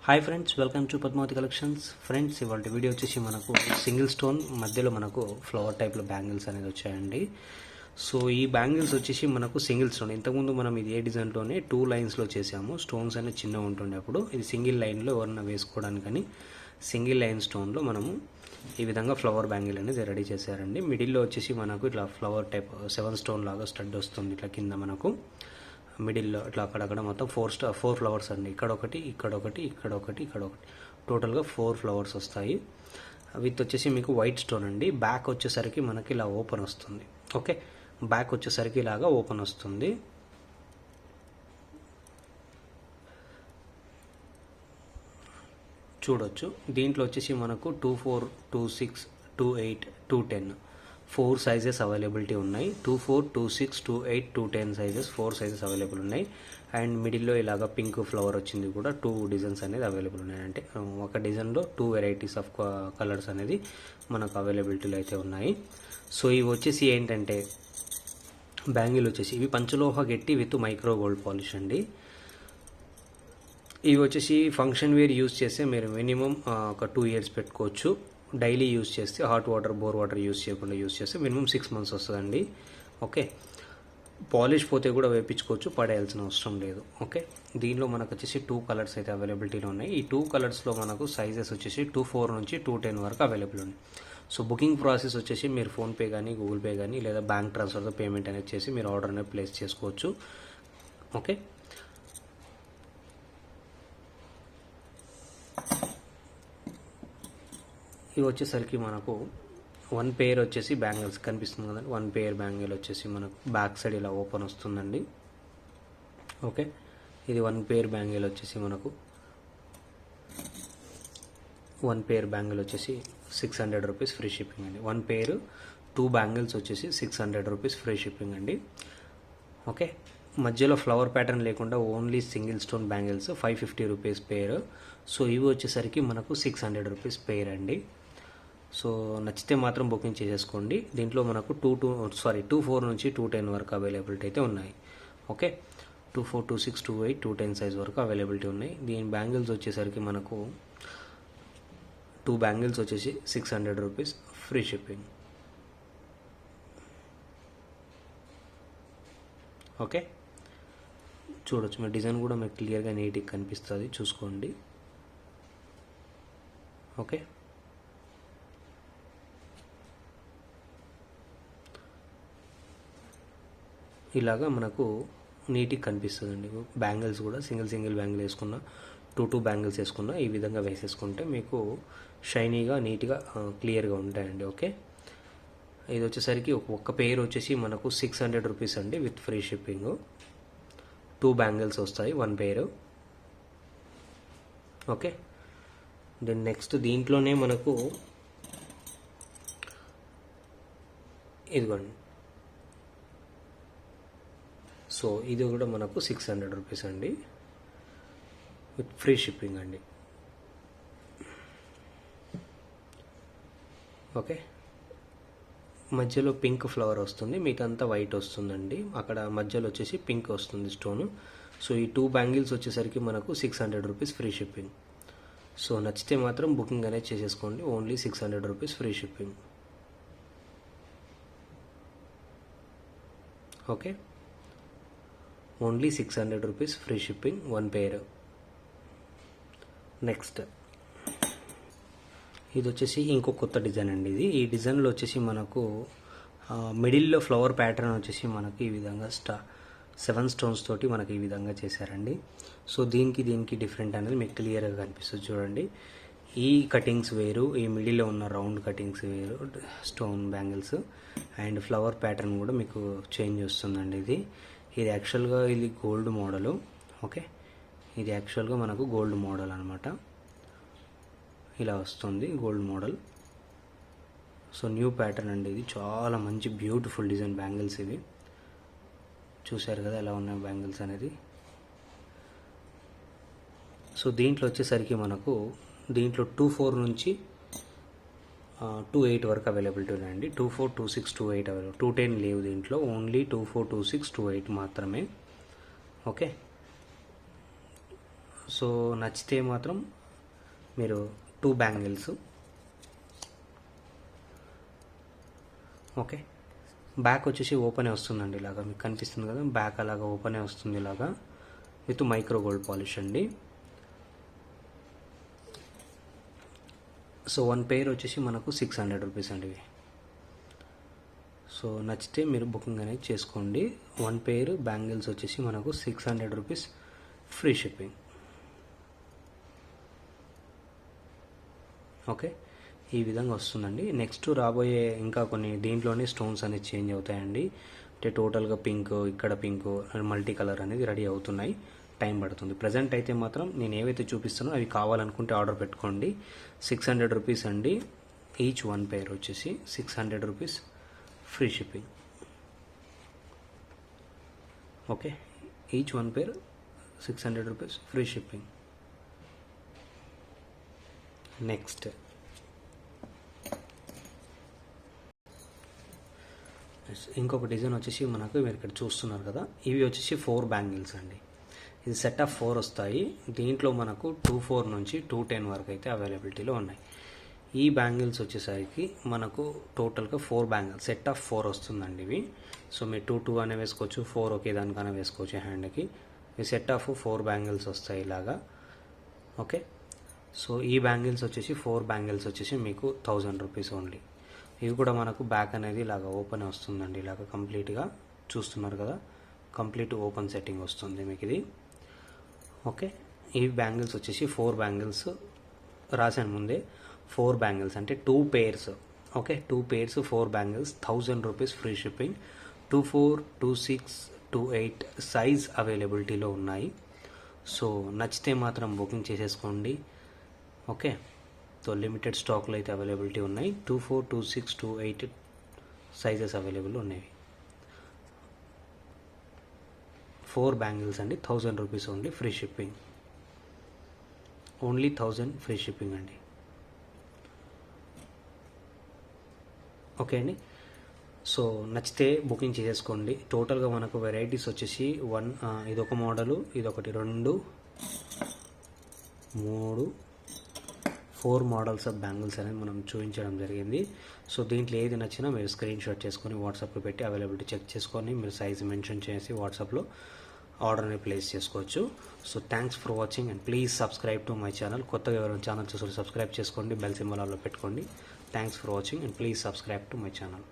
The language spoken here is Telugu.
Hi friends, welcome to Padmavati collections. Friends, ఇవాళ వీడియో వచ్చేసి మనకు సింగిల్ స్టోన్ మధ్యలో మనకు ఫ్లవర్ టైప్లో బ్యాంగిల్స్ అనేది వచ్చాయండి. సో ఈ బ్యాంగిల్స్ వచ్చేసి మనకు సింగిల్ స్టోన్. ఇంతకుముందు మనం ఇది ఏ డిజైన్లోనే 2 లైన్స్లో చేసాము. స్టోన్స్ అనేది చిన్నగా ఉంటుండే, అప్పుడు ఇది సింగిల్ లైన్లో ఎవరన్నా వేసుకోవడానికని సింగిల్ లైన్ స్టోన్లో మనము ఈ విధంగా ఫ్లవర్ బ్యాంగిల్ అనేది రెడీ చేశారండి. మిడిల్లో వచ్చేసి మనకు ఇట్లా ఫ్లవర్ టైప్ 7 స్టోన్ లాగా స్టడ్ వస్తుంది. ఇట్లా కింద మనకు మిడిల్లో ఇట్లా అక్కడక్కడ మొత్తం 4 ఫ్లవర్స్ అండి. ఇక్కడొకటి, ఇక్కడొకటి, ఇక్కడొకటి, ఇక్కడొకటి, టోటల్గా 4 ఫ్లవర్స్ వస్తాయి. విత్ వచ్చేసి మీకు వైట్ స్టోన్ అండి. బ్యాక్ వచ్చేసరికి మనకి ఇలా ఓపెన్ వస్తుంది. ఓకే, బ్యాక్ వచ్చేసరికి ఇలాగా ఓపెన్ వస్తుంది. చూడొచ్చు. దీంట్లో వచ్చేసి మనకు 24, 26, 28, 210 4 సైజెస్ అవైలబిలిటీ ఉన్నాయి. 24, 26, 28, 210 సైజెస్ 4 సైజెస్ అవైలబుల్ ఉన్నాయి. అండ్ మిడిల్లో ఇలాగా పింక్ ఫ్లవర్ వచ్చింది కూడా 2 డిజైన్స్ అనేది అవైలబుల్ ఉన్నాయి. అంటే ఒక డిజైన్లో 2 వెరైటీస్ ఆఫ్ కలర్స్ అనేది మనకు అవైలబిలిటీలో అయితే ఉన్నాయి. సో ఇవి వచ్చేసి ఏంటంటే బ్యాంగిల్ వచ్చేసి ఇవి పంచలోహ గట్టి విత్ మైక్రో గోల్డ్ పాలిష్ అండి. ఇవి వచ్చేసి ఫంక్షన్ వేర్ యూజ్ చేస్తే మీరు మినిమం ఒక 2 ఇయర్స్ పెట్టుకోవచ్చు. డైలీ యూజ్ చేస్తే hot water, bore water use చేయకుండా యూజ్ చేస్తే మినిమం 6 మంత్స్ వస్తుందండి. ఓకే, పాలిష్ పోతే కూడా వేయించుకోవచ్చు, పడేయాల్సిన అవసరం లేదు. ఓకే, దీనిలో మనకు వచ్చేసి 2 కలర్స్ అయితే అవైలబిలిటీలో ఉన్నాయి. ఈ 2 కలర్స్లో మనకు సైజెస్ వచ్చేసి 24 నుంచి 210 వరకు అవైలబుల్ ఉన్నాయి. సో బుకింగ్ ప్రాసెస్ వచ్చేసి మీరు ఫోన్పే కానీ, గూగుల్ పే కానీ, లేదా బ్యాంక్ ట్రాన్స్ఫర్తో పేమెంట్ అనేది చేసి మీరు ఆర్డర్ అనేది ప్లేస్ చేసుకోవచ్చు. ఓకే, ఇవి వచ్చేసరికి మనకు 1 పెయిర్ వచ్చేసి బ్యాంగిల్స్ కనిపిస్తుంది కదండి. 1 పెయిర్ బ్యాంగిల్ వచ్చేసి మనకు బ్యాక్ సైడ్ ఇలా ఓపెన్ వస్తుందండి. ఓకే, ఇది 1 పెయిర్ బ్యాంగిల్ వచ్చేసి మనకు 1 పెయిర్ బ్యాంగిల్ వచ్చేసి 600 రూపీస్ ఫ్రీ షిప్పింగ్ అండి. 1 పెయిర్ 2 బ్యాంగిల్స్ వచ్చేసి 600 రూపీస్ ఫ్రీ షిప్పింగ్ అండి. ఓకే, మధ్యలో ఫ్లవర్ ప్యాటర్న్ లేకుండా only single stone bangles 550 rupees pair. So ఇవి వచ్చేసరికి మనకు 600 రూపీస్ పెయిర్ అండి. సో నచ్చితే మాత్రం బుకింగ్ చేసేసుకోండి. దీంట్లో మనకు 24 నుంచి 210 వరకు అవైలబిలిటీ అయితే ఉన్నాయి. ఓకే, 24, 26, 28, 210 సైజ్ వరకు అవైలబిలిటీ ఉన్నాయి. దీని బ్యాంగిల్స్ వచ్చేసరికి మనకు 2 బ్యాంగిల్స్ వచ్చేసి 600 రూపీస్ ఫ్రీ షిప్పింగ్. ఓకే, చూడొచ్చు. మీ డిజైన్ కూడా మీకు క్లియర్గా నీట్గా కనిపిస్తుంది, చూసుకోండి. ఓకే, ఇలాగా మనకు నీట్గా కనిపిస్తుందండి. బ్యాంగిల్స్ కూడా సింగిల్ బ్యాంగిల్ వేసుకున్న, 2 బ్యాంగిల్స్ వేసుకున్న ఈ విధంగా వేసేసుకుంటే మీకు షైనీగా, నీట్గా, క్లియర్గా ఉంటాయండి. ఓకే, ఇది వచ్చేసరికి ఒక్క పెయిర్ వచ్చేసి మనకు 600 రూపీస్ అండి విత్ ఫ్రీ షిప్పింగ్. 2 బ్యాంగిల్స్ వస్తాయి 1 పెయిర్. ఓకే, దెన్ నెక్స్ట్ దీంట్లోనే మనకు ఇదిగోండి. సో ఇది కూడా మనకు 600 రూపీస్ అండి విత్ ఫ్రీ షిప్పింగ్ అండి. ఓకే, మధ్యలో పింక్ ఫ్లవర్ వస్తుంది, మీకంతా వైట్ వస్తుందండి. అక్కడ మధ్యలో వచ్చేసి పింక్ వస్తుంది స్టోను. సో ఈ 2 బ్యాంగిల్స్ వచ్చేసరికి మనకు 600 రూపీస్ ఫ్రీ షిప్పింగ్. సో నచ్చితే మాత్రం బుకింగ్ అనేది చేసేసుకోండి. Only 600 rupees free shipping. Okay, only 600 rupees free shipping 1 pair. Next ఇది వచ్చేసి ఇంకో కొత్త డిజైన్ అండి. ఈ డిజైన్లో వచ్చేసి మనకు మిడిల్లో ఫ్లవర్ ప్యాటర్న్ వచ్చేసి మనకి ఈ విధంగా 7 స్టోన్స్ తోటి మనకి ఈ విధంగా చేశారండి. సో దీనికి డిఫరెంట్ అనేది మీకు క్లియర్గా కనిపిస్తుంది. చూడండి, ఈ కటింగ్స్ వేరు, ఈ మిడిల్లో ఉన్న రౌండ్ కటింగ్స్ వేరు, stone bangles and flower pattern కూడా మీకు చేంజ్ వస్తుందండి. ఇది యాక్చువల్గా ఇది గోల్డ్ మోడలు. ఓకే, ఇది యాక్చువల్గా మనకు గోల్డ్ మోడల్ అనమాట. ఇలా వస్తుంది gold model. So new pattern అండి. ఇది చాలా మంచి బ్యూటిఫుల్ డిజైన్ బ్యాంగిల్స్. ఇవి చూశారు కదా ఎలా ఉన్నాయి బ్యాంగిల్స్ అనేది. సో దీంట్లో వచ్చేసరికి మనకు దీంట్లో 24 నుంచి 28 వరకు అవైలబిలిటీ ఉన్నాయండి. 24, 26, 28 అవైలబుల్. 210 లేవు దీంట్లో, ఓన్లీ 24, 26, 28 మాత్రమే. ఓకే, సో నచ్చితే మాత్రం మీరు 2 బ్యాంగిల్స్. ఓకే, బ్యాక్ వచ్చేసి ఓపెనే వస్తుందండి, ఇలాగా మీకు కనిపిస్తుంది కదా, బ్యాక్ అలాగా ఓపెనే వస్తుంది ఇలాగా, విత్ మైక్రో గోల్డ్ పాలిష్ అండి. సో 1 పెయిర్ వచ్చేసి మనకు 600 రూపీస్ అండి ఇవి. సో నచ్చితే మీరు బుకింగ్ అనేది చేసుకోండి. 1 పెయిర్ బ్యాంగిల్స్ వచ్చేసి మనకు 600 రూపీస్, ఫ్రీ షిప్పింగ్. ఓకే, ఈ విధంగా వస్తుందండి. నెక్స్ట్ రాబోయే ఇంకా కొన్ని దీంట్లోనే స్టోన్స్ అనేది చేంజ్ అవుతాయండి. అంటే టోటల్గా పింక్, ఇక్కడ పింక్, మల్టీ కలర్ అనేది రెడీ అవుతున్నాయి, టైం పడుతుంది. ప్రజెంట్ అయితే మాత్రం నేను ఏవైతే చూపిస్తానో అవి కావాలనుకుంటే ఆర్డర్ పెట్టుకోండి. 600 రూపీస్ అండి ఈచ్ 1 పెయిర్ వచ్చేసి 600 rupees, free shipping. Okay, each 1 pair 600 rupees, free shipping. Next ఇంకొక డిజైన్ వచ్చేసి మనకు మీరు ఇక్కడ చూస్తున్నారు కదా, ఇవి వచ్చేసి 4 బ్యాంగిల్స్ అండి. ఇది సెట్ ఆఫ్ 4 వస్తాయి. దీంట్లో మనకు 24 నుంచి 210 వరకు అయితే అవైలబిలిటీలో ఉన్నాయి. ఈ బ్యాంగిల్స్ వచ్చేసరికి మనకు టోటల్గా 4 బ్యాంగిల్స్, సెట్ ఆఫ్ 4 వస్తుందండి ఇవి. సో మీరు 2 అనే వేసుకోవచ్చు, 4 ఒకే దానికన్నా వేసుకోవచ్చు హ్యాండ్కి. ఈ సెట్ ఆఫ్ 4 బ్యాంగిల్స్ వస్తాయి ఇలాగా. ఓకే, సో ఈ బ్యాంగిల్స్ వచ్చేసి 4 బ్యాంగిల్స్ వచ్చేసి మీకు 1000 రూపీస్ ఓన్లీ. ఇవి కూడా మనకు బ్యాక్ అనేది ఇలాగ ఓపెన్ వస్తుందండి, ఇలాగ కంప్లీట్గా చూస్తున్నారు కదా, కంప్లీట్ ఓపెన్ సెట్టింగ్ వస్తుంది మీకు ఇది. ఓకే, ఈ బ్యాంగిల్స్ వచ్చేసి 4 బ్యాంగిల్స్ రాశాను ముందే, 4 బ్యాంగిల్స్ అంటే 2 pairs. Okay, 2 pairs 4 bangles, 1000 rupees, free shipping. 24, 26, 28 size అవైలబిలిటీలో ఉన్నాయి. సో నచ్చితే మాత్రం బుకింగ్ చేసేసుకోండి. ఓకే, సో లిమిటెడ్ స్టాక్లో అయితే అవైలబిలిటీ ఉన్నాయి. 24, 26, 28 సైజెస్ అవైలబుల్ ఉన్నాయి. 4 బ్యాంగిల్స్ అండి, 1000 rupees only, free shipping. Only 1000 free shipping అండి. ఓకే అండి, సో నచ్చితే బుకింగ్ చేసేసుకోండి. టోటల్గా మనకు వెరైటీస్ వచ్చేసి ఇదొక మోడలు, ఇదొకటి, 2, 3, 4 మోడల్స్ ఆఫ్ బ్యాంగిల్స్ అనేది మనం చూపించడం జరిగింది. సో దీంట్లో ఏది నచ్చినా మీరు స్క్రీన్ షాట్ చేసుకొని వాట్సాప్లో పెట్టి అవైలబిలిటీ చెక్ చేసుకొని మీరు సైజ్ మెన్షన్ చేసి వాట్సాప్లో ఆర్డర్ని ప్లేస్ చేసుకోవచ్చు. So thanks for watching and please subscribe to my channel. కొత్తగా ఎవరైనా ఛానల్ చూసి సబ్స్క్రైబ్ చేసుకోండి, బెల్ సింబల్ ఆల్లో పెట్టుకోండి. Thanks for watching and please subscribe to my channel.